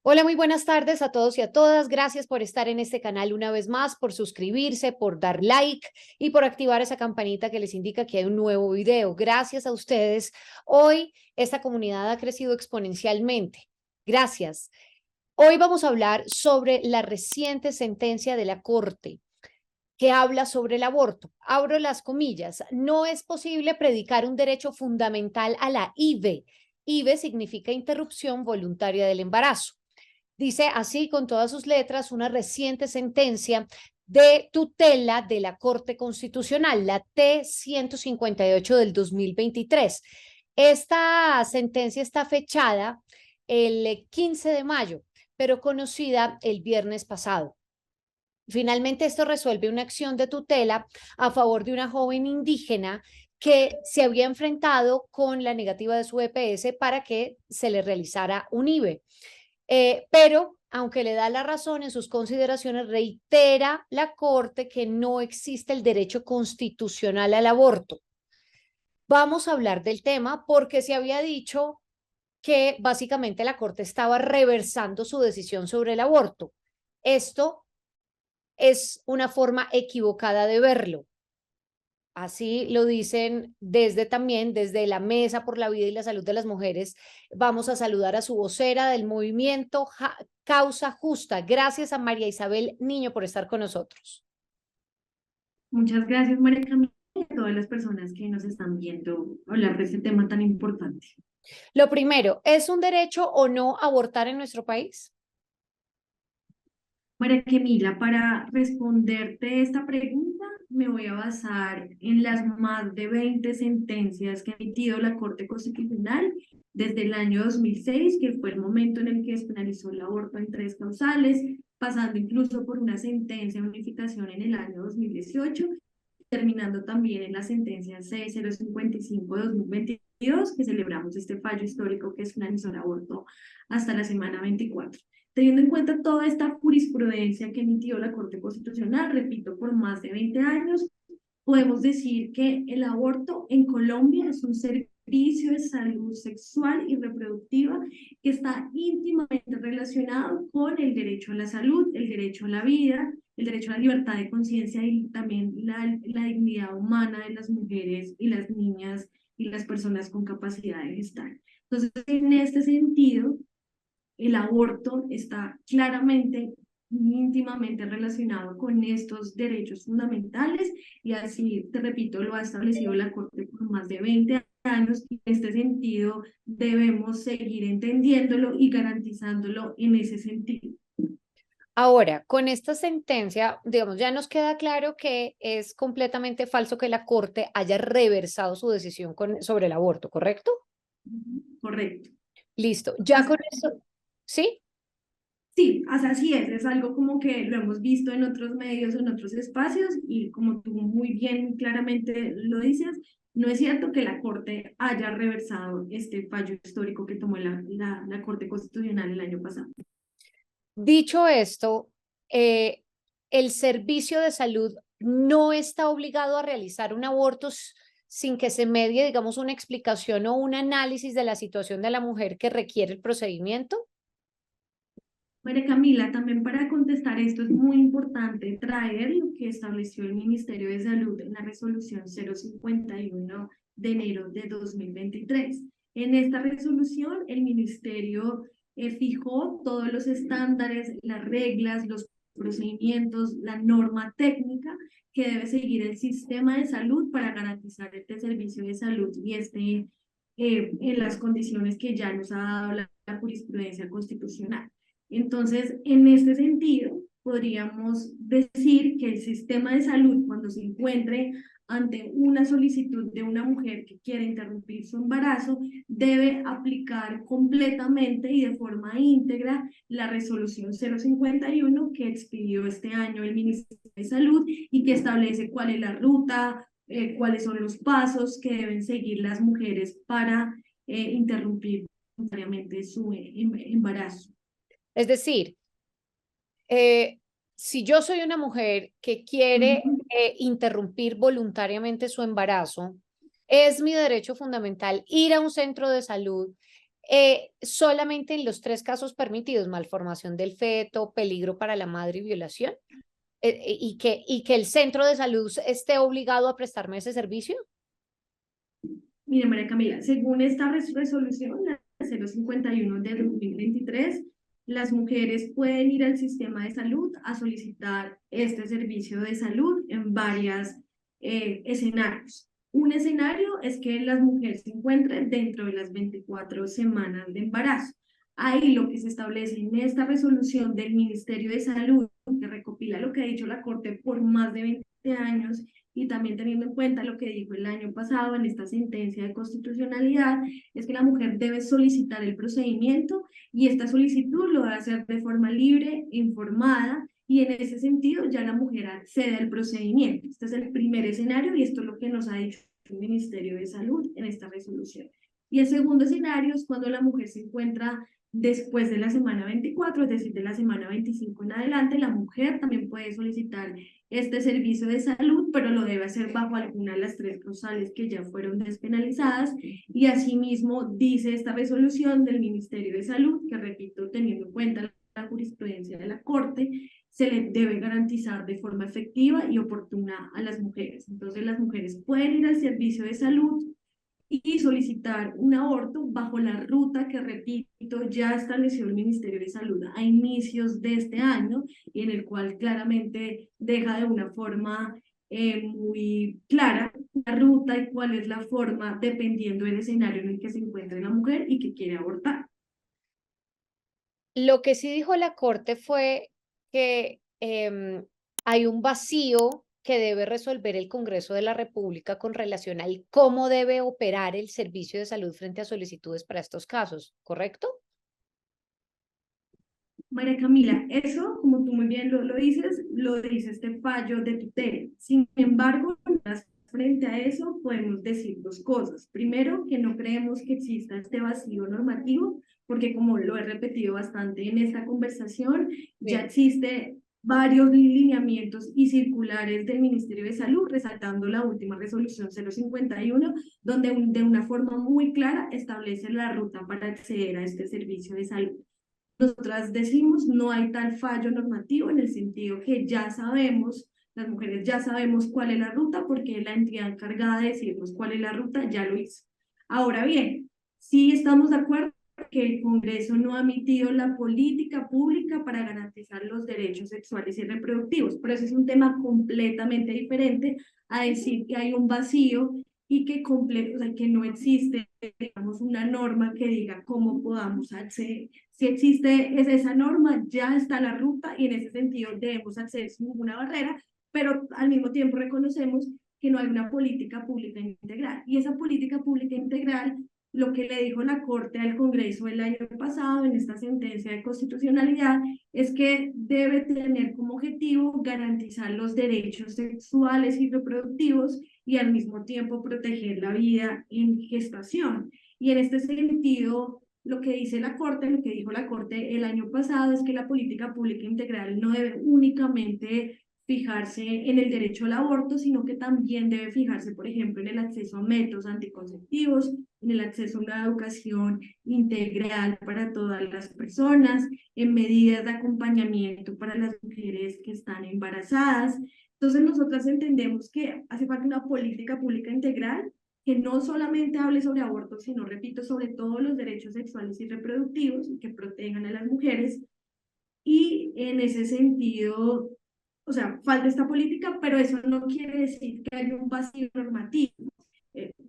Hola, muy buenas tardes a todos y a todas. Gracias por estar en este canal una vez más, por suscribirse, por dar like y por activar esa campanita que les indica que hay un nuevo video. Gracias a ustedes. Hoy esta comunidad ha crecido exponencialmente. Gracias. Hoy vamos a hablar sobre la reciente sentencia de la Corte que habla sobre el aborto. Abro las comillas. No es posible predicar un derecho fundamental a la IVE. IVE significa interrupción voluntaria del embarazo. Dice así con todas sus letras una reciente sentencia de tutela de la Corte Constitucional, la T-158 del 2023. Esta sentencia está fechada el 15 de mayo, pero conocida el viernes pasado. Finalmente, esto resuelve una acción de tutela a favor de una joven indígena que se había enfrentado con la negativa de su EPS para que se le realizara un IVE. Pero, aunque le da la razón en sus consideraciones, reitera la Corte que no existe el derecho constitucional al aborto. Vamos a hablar del tema porque se había dicho que básicamente la Corte estaba reversando su decisión sobre el aborto. Esto es una forma equivocada de verlo. Así lo dicen desde la Mesa por la Vida y la Salud de las Mujeres. Vamos a saludar a su vocera del movimiento Causa Justa. Gracias a María Isabel Niño por estar con nosotros. Muchas gracias, María Camila, y a todas las personas que nos están viendo hablar de este tema tan importante. Lo primero, ¿es un derecho o no abortar en nuestro país? María Camila, para responderte esta pregunta, me voy a basar en las más de 20 sentencias que ha emitido la Corte Constitucional desde el año 2006, que fue el momento en el que despenalizó el aborto en tres causales, pasando incluso por una sentencia de unificación en el año 2018, terminando también en la sentencia 6055-2022, que celebramos este fallo histórico que finalizó el aborto hasta la semana 24. Teniendo en cuenta toda esta jurisprudencia que emitió la Corte Constitucional, repito, por más de 20 años, podemos decir que el aborto en Colombia es un servicio de salud sexual y reproductiva que está íntimamente relacionado con el derecho a la salud, el derecho a la vida, el derecho a la libertad de conciencia y también la dignidad humana de las mujeres y las niñas y las personas con capacidad de gestar. Entonces, en este sentido, el aborto está claramente, íntimamente relacionado con estos derechos fundamentales y así, te repito, lo ha establecido la Corte por más de 20 años y en este sentido debemos seguir entendiéndolo y garantizándolo en ese sentido. Ahora, con esta sentencia, digamos, ya nos queda claro que es completamente falso que la Corte haya reversado su decisión sobre el aborto, ¿correcto? Correcto. Listo. Ya con eso, ¿sí? Sí, así es algo como que lo hemos visto en otros medios, en otros espacios, y como tú muy bien claramente lo dices, no es cierto que la Corte haya reversado este fallo histórico que tomó la Corte Constitucional el año pasado. Dicho esto, eh, el servicio de salud no está obligado a realizar un aborto sin que se medie, digamos, una explicación o un análisis de la situación de la mujer que requiere el procedimiento. María Camila, también para contestar esto es muy importante traer lo que estableció el Ministerio de Salud en la resolución 051 de enero de 2023. En esta resolución, el Ministerio fijó todos los estándares, las reglas, los procedimientos, la norma técnica que debe seguir el sistema de salud para garantizar este servicio de salud y en las condiciones que ya nos ha dado la jurisprudencia constitucional. Entonces, en este sentido, podríamos decir que el sistema de salud, cuando se encuentre ante una solicitud de una mujer que quiere interrumpir su embarazo, debe aplicar completamente y de forma íntegra la resolución 051 que expidió este año el Ministerio de Salud y que establece cuál es la ruta, cuáles son los pasos que deben seguir las mujeres para interrumpir voluntariamente su embarazo. Es decir, si yo soy una mujer que quiere Ujú. interrumpir voluntariamente su embarazo, es mi derecho fundamental ir a un centro de salud, solamente en los 3 casos permitidos: malformación del feto, peligro para la madre y violación, y que el centro de salud esté obligado a prestarme ese servicio. Mire, María Camila, según esta resolución, la 051 de 2023, las mujeres pueden ir al sistema de salud a solicitar este servicio de salud en varios escenarios. Un escenario es que las mujeres se encuentren dentro de las 24 semanas de embarazo. Ahí lo que se establece en esta resolución del Ministerio de Salud, que recopila lo que ha dicho la Corte por más de 20 años, y también teniendo en cuenta lo que dijo el año pasado en esta sentencia de constitucionalidad, es que la mujer debe solicitar el procedimiento y esta solicitud lo debe hacer de forma libre, informada, y en ese sentido ya la mujer accede al procedimiento. Este es el primer escenario y esto es lo que nos ha dicho el Ministerio de Salud en esta resolución. Y el segundo escenario es cuando la mujer se encuentra después de la semana 24, es decir, de la semana 25 en adelante. La mujer también puede solicitar este servicio de salud, pero lo debe hacer bajo alguna de las 3 causales que ya fueron despenalizadas. Y asimismo dice esta resolución del Ministerio de Salud, que repito, teniendo en cuenta la jurisprudencia de la Corte, se le debe garantizar de forma efectiva y oportuna a las mujeres. Entonces las mujeres pueden ir al servicio de salud y solicitar un aborto bajo la ruta que, repito, ya estableció el Ministerio de Salud a inicios de este año, y en el cual claramente deja de una forma muy clara la ruta y cuál es la forma dependiendo del escenario en el que se encuentre la mujer y que quiere abortar. Lo que sí dijo la Corte fue que hay un vacío que debe resolver el Congreso de la República con relación al cómo debe operar el servicio de salud frente a solicitudes para estos casos, ¿correcto? María Camila, eso, como tú muy bien lo dice este fallo de tutela. Sin embargo, frente a eso podemos decir 2 cosas. Primero, que no creemos que exista este vacío normativo, porque como lo he repetido bastante en esta conversación, ya Sí. existe varios lineamientos y circulares del Ministerio de Salud, resaltando la última resolución 051, donde de una forma muy clara establece la ruta para acceder a este servicio de salud. Nosotras decimos, no hay tal fallo normativo en el sentido que ya sabemos, las mujeres ya sabemos cuál es la ruta porque la entidad encargada de decirnos cuál es la ruta ya lo hizo. Ahora bien, sí estamos de acuerdo que el Congreso no ha emitido la política pública para garantizar los derechos sexuales y reproductivos, pero ese es un tema completamente diferente a decir que hay un vacío y que, o sea, que no existe, digamos, una norma que diga cómo podamos acceder. Si existe esa norma, ya está la ruta y en ese sentido debemos acceder sin ninguna barrera, pero al mismo tiempo reconocemos que no hay una política pública integral. Y esa política pública integral, lo que le dijo la Corte al Congreso el año pasado en esta sentencia de constitucionalidad, es que debe tener como objetivo garantizar los derechos sexuales y reproductivos y al mismo tiempo proteger la vida en gestación. Y en este sentido, lo que dice la Corte, lo que dijo la Corte el año pasado es que la política pública integral no debe únicamente fijarse en el derecho al aborto, sino que también debe fijarse, por ejemplo, en el acceso a métodos anticonceptivos, en el acceso a una educación integral para todas las personas, en medidas de acompañamiento para las mujeres que están embarazadas. Entonces, nosotras entendemos que hace falta una política pública integral que no solamente hable sobre aborto, sino, repito, sobre todos los derechos sexuales y reproductivos y que protejan a las mujeres. Y en ese sentido, o sea, falta esta política, pero eso no quiere decir que haya un vacío normativo,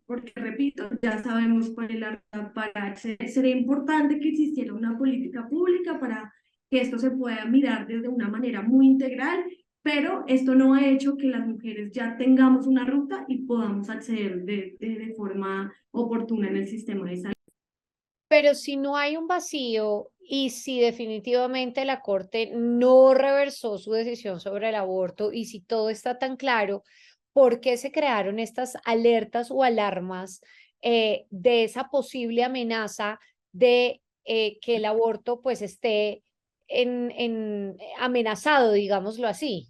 porque, repito, ya sabemos cuál es la ruta para acceder. Sería importante que existiera una política pública para que esto se pueda mirar desde una manera muy integral, pero esto no ha hecho que las mujeres ya tengamos una ruta y podamos acceder de forma oportuna en el sistema de salud. Pero si no hay un vacío y si definitivamente la Corte no reversó su decisión sobre el aborto y si todo está tan claro, ¿por qué se crearon estas alertas o alarmas de esa posible amenaza de que el aborto pues esté amenazado, digámoslo así?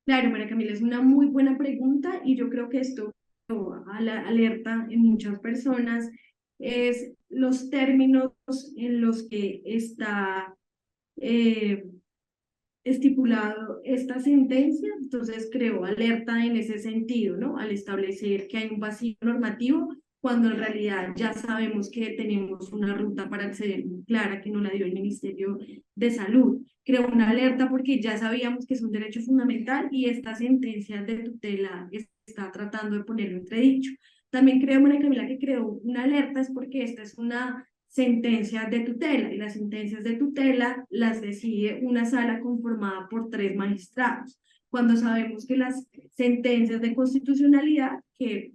Claro, María Camila, es una muy buena pregunta y yo creo que esto a la alerta en muchas personas es los términos en los que está estipulado esta sentencia, entonces creó alerta en ese sentido, ¿no? Al establecer que hay un vacío normativo, cuando en realidad ya sabemos que tenemos una ruta para acceder muy clara que nos la dio el Ministerio de Salud. Creó una alerta porque ya sabíamos que es un derecho fundamental y esta sentencia de tutela está tratando de ponerlo en entredicho. También creo, María Camila, que creó una alerta es porque esta es una sentencias de tutela y las sentencias de tutela las decide una sala conformada por 3 magistrados, cuando sabemos que las sentencias de constitucionalidad, que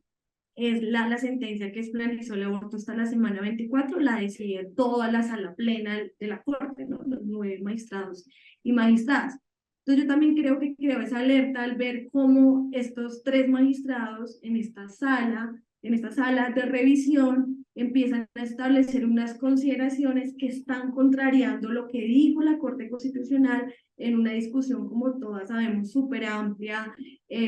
es la sentencia que esclavizó el aborto hasta la semana 24, la decide toda la sala plena de la Corte, ¿no? Los 9 magistrados y magistradas. Entonces yo también creo que creó esa alerta al ver cómo estos 3 magistrados en esta sala de revisión, empiezan a establecer unas consideraciones que están contrariando lo que dijo la Corte Constitucional en una discusión, como todas sabemos, súper amplia,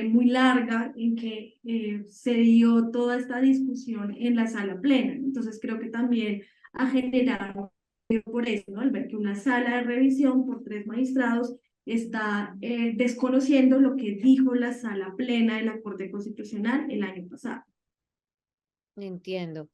muy larga, en que se dio toda esta discusión en la sala plena. Entonces creo que también ha generado por eso, ¿no? Al ver que una sala de revisión por 3 magistrados está desconociendo lo que dijo la sala plena de la Corte Constitucional el año pasado. Entiendo.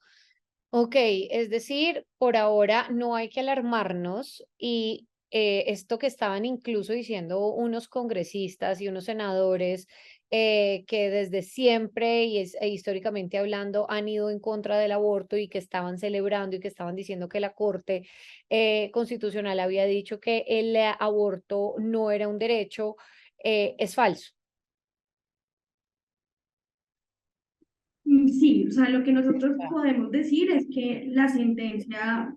Ok, es decir, por ahora no hay que alarmarnos y esto que estaban incluso diciendo unos congresistas y unos senadores que desde siempre e históricamente hablando han ido en contra del aborto y que estaban celebrando y que estaban diciendo que la Corte Constitucional había dicho que el aborto no era un derecho, es falso. Sí, o sea, lo que nosotros podemos decir es que la sentencia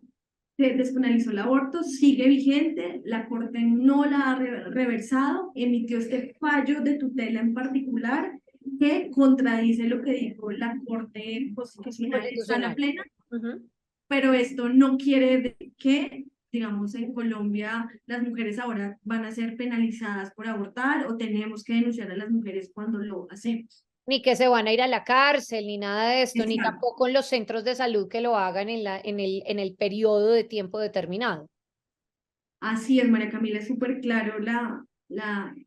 que despenalizó el aborto sigue vigente, la Corte no la ha reversado, emitió este fallo de tutela en particular que contradice lo que dijo la Corte Constitucional en sala Constitucional. plena, Ujú. pero esto no quiere decir que, digamos, en Colombia las mujeres ahora van a ser penalizadas por abortar o tenemos que denunciar a las mujeres cuando lo hacemos. Ni que se van a ir a la cárcel, ni nada de esto, ni Exacto. tampoco en los centros de salud que lo hagan en el periodo de tiempo determinado. Así es, María Camila, es súper claro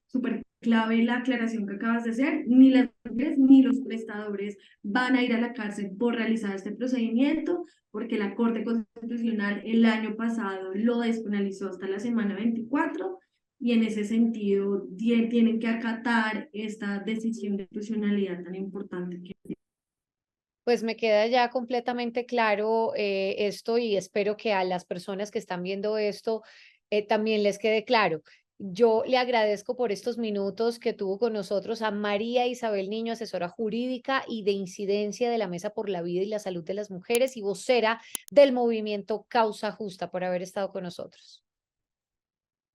súper clave la aclaración que acabas de hacer. Ni las mujeres ni los prestadores van a ir a la cárcel por realizar este procedimiento, porque la Corte Constitucional el año pasado lo despenalizó hasta la semana 24 y en ese sentido tienen que acatar esta decisión de constitucionalidad tan importante que Pues me queda ya completamente claro esto y espero que a las personas que están viendo esto también les quede claro. Yo le agradezco por estos minutos que tuvo con nosotros a María Isabel Niño, asesora jurídica y de incidencia de la Mesa por la Vida y la Salud de las Mujeres y vocera del movimiento Causa Justa, por haber estado con nosotros.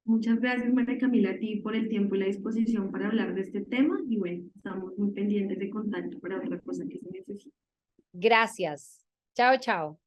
Muchas gracias, María Camila, a ti por el tiempo y la disposición para hablar de este tema. Y bueno, estamos muy pendientes de contacto para otra cosa que se necesite. Gracias. Chao, chao.